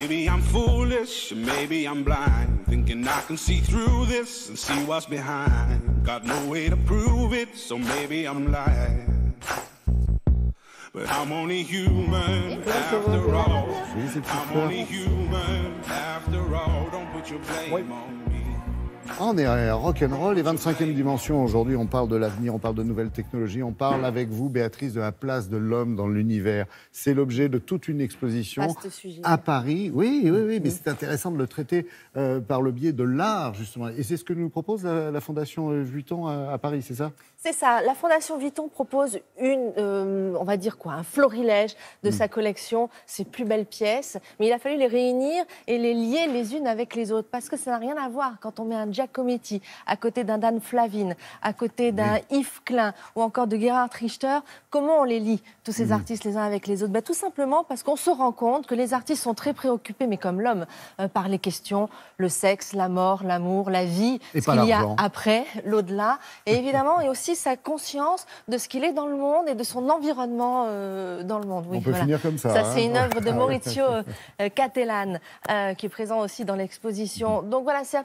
Maybe I'm foolish, maybe I'm blind, thinking I can see through this and see what's behind. Got no way to prove it, so maybe I'm lying. But I'm only human after all. I'm only human after all. Don't put your blame on me. On est à rock'n'roll et 25e dimension. Aujourd'hui, on parle de l'avenir, on parle de nouvelles technologies. On parle avec vous, Béatrice, de la place de l'homme dans l'univers. C'est l'objet de toute une exposition à Paris. Oui, mais c'est intéressant de le traiter par le biais de l'art, justement. Et c'est ce que nous propose la Fondation Vuitton à Paris, c'est ça ? C'est ça. La Fondation Vuitton propose on va dire quoi, un florilège de sa collection, ses plus belles pièces. Mais il a fallu les réunir et les lier les unes avec les autres. Parce que ça n'a rien à voir quand on met un Giacometti à côté d'un Dan Flavin, à côté d'un Yves Klein ou encore de Gerhard Richter. Comment on les lie, tous ces artistes, les uns avec les autres? Tout simplement parce qu'on se rend compte que les artistes sont très préoccupés, mais comme l'homme, par les questions, le sexe, la mort, l'amour, la vie, ce qu'il y a après, l'au-delà. Et évidemment, et aussi sa conscience de ce qu'il est dans le monde et de son environnement dans le monde. Oui, on peut finir comme ça. Ça, c'est une œuvre de Maurizio Cattelan qui est présent aussi dans l'exposition. Donc voilà, c'est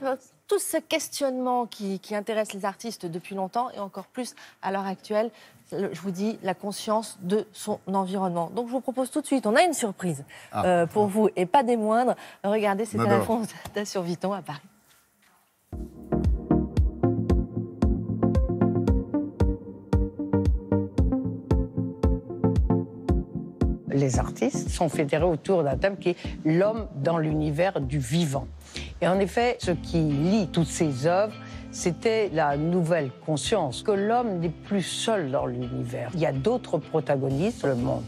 tout ce questionnement qui intéresse les artistes depuis longtemps et encore plus à l'heure actuelle. Je vous dis, la conscience de son environnement. Donc je vous propose tout de suite, on a une surprise pour vous et pas des moindres. Regardez, c'est à la Fondation Vuitton à Paris. Les artistes sont fédérés autour d'un thème qui est l'homme dans l'univers du vivant. Et en effet, ce qui lie toutes ces œuvres, c'était la nouvelle conscience que l'homme n'est plus seul dans l'univers. Il y a d'autres protagonistes, le monde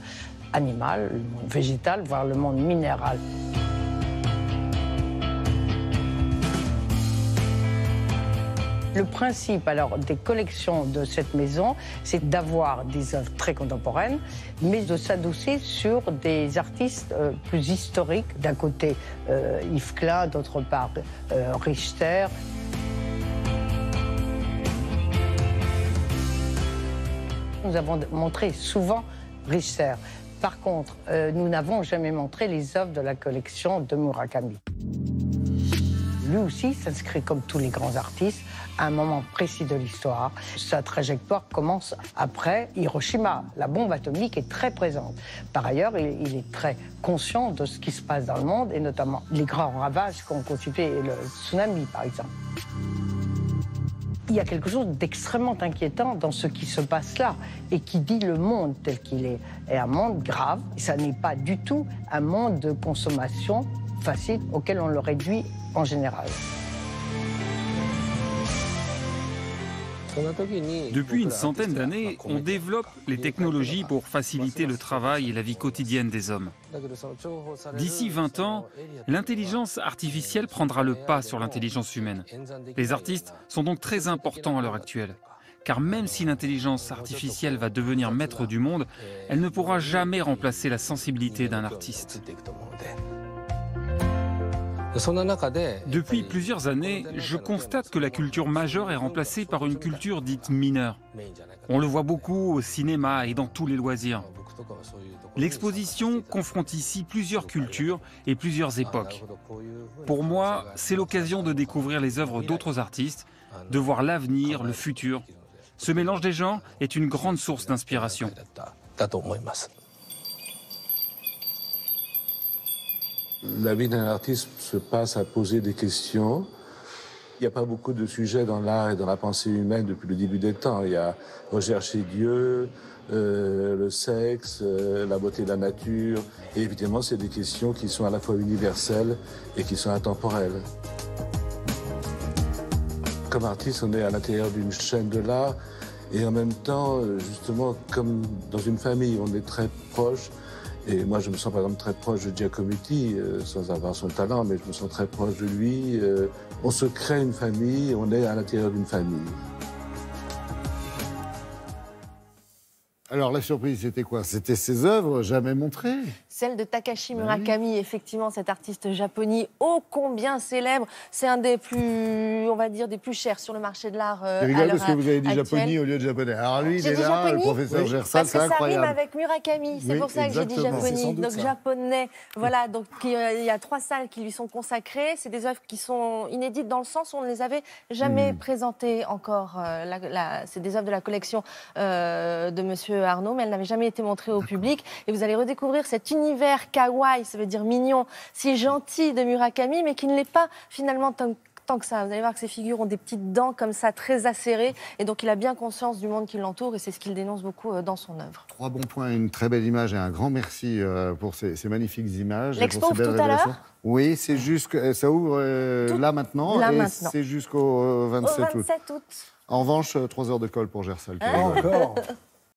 animal, le monde végétal, voire le monde minéral. Le principe alors des collections de cette maison, c'est d'avoir des œuvres très contemporaines, mais de s'adosser sur des artistes plus historiques. D'un côté Yves Klein, d'autre part Richter. Nous avons montré souvent Richter. Par contre, nous n'avons jamais montré les œuvres de la collection de Murakami. Lui aussi s'inscrit comme tous les grands artistes à un moment précis de l'histoire. Sa trajectoire commence après Hiroshima. La bombe atomique est très présente. Par ailleurs, il est très conscient de ce qui se passe dans le monde et notamment les grands ravages qu'ont constitué le tsunami, par exemple. Il y a quelque chose d'extrêmement inquiétant dans ce qui se passe là et qui dit le monde tel qu'il est un monde grave. Ça n'est pas du tout un monde de consommation facile auquel on le réduit en général. Depuis une centaine d'années, on développe les technologies pour faciliter le travail et la vie quotidienne des hommes. D'ici 20 ans, l'intelligence artificielle prendra le pas sur l'intelligence humaine. Les artistes sont donc très importants à l'heure actuelle. Car même si l'intelligence artificielle va devenir maître du monde, elle ne pourra jamais remplacer la sensibilité d'un artiste. Depuis plusieurs années, je constate que la culture majeure est remplacée par une culture dite mineure. On le voit beaucoup au cinéma et dans tous les loisirs. L'exposition confronte ici plusieurs cultures et plusieurs époques. Pour moi, c'est l'occasion de découvrir les œuvres d'autres artistes, de voir l'avenir, le futur. Ce mélange des genres est une grande source d'inspiration. La vie d'un artiste se passe à poser des questions. Il n'y a pas beaucoup de sujets dans l'art et dans la pensée humaine depuis le début des temps. Il y a rechercher Dieu, le sexe, la beauté de la nature. Et évidemment, c'est des questions qui sont à la fois universelles et qui sont intemporelles. Comme artiste, on est à l'intérieur d'une chaîne de l'art et en même temps, justement, comme dans une famille, on est très proche. Et moi, je me sens par exemple très proche de Giacometti, sans avoir son talent, mais je me sens très proche de lui. On se crée une famille, on est à l'intérieur d'une famille. Alors, la surprise, c'était quoi? C'était ses œuvres jamais montrées? celle de Takashi Murakami, effectivement, cet artiste japonais ô combien célèbre. C'est un des plus, on va dire, des plus chers sur le marché de l'art. C'est rigolo parce que vous avez dit japonais au lieu de japonais. Alors lui, il est là, le professeur Gersal, c'est incroyable. Parce que ça rime avec Murakami, c'est pour ça que j'ai dit japonais, donc japonais. Voilà, donc il y a 3 salles qui lui sont consacrées. C'est des œuvres qui sont inédites dans le sens où on ne les avait jamais présentées encore. C'est des œuvres de la collection de Monsieur Arnaud, mais elles n'avaient jamais été montrées au public. Et vous allez redécouvrir cet univers kawaii, ça veut dire mignon, si gentil de Murakami, mais qui ne l'est pas finalement tant que ça. Vous allez voir que ces figures ont des petites dents comme ça, très acérées. Et donc, il a bien conscience du monde qui l'entoure et c'est ce qu'il dénonce beaucoup dans son œuvre. 3 bons points, une très belle image et un grand merci pour ces magnifiques images. L'expo ouvre tout à l'heure ? Oui, c'est juste, ça ouvre là maintenant. C'est jusqu'au 27 août. En revanche, 3 heures de colle pour Gersal. Encore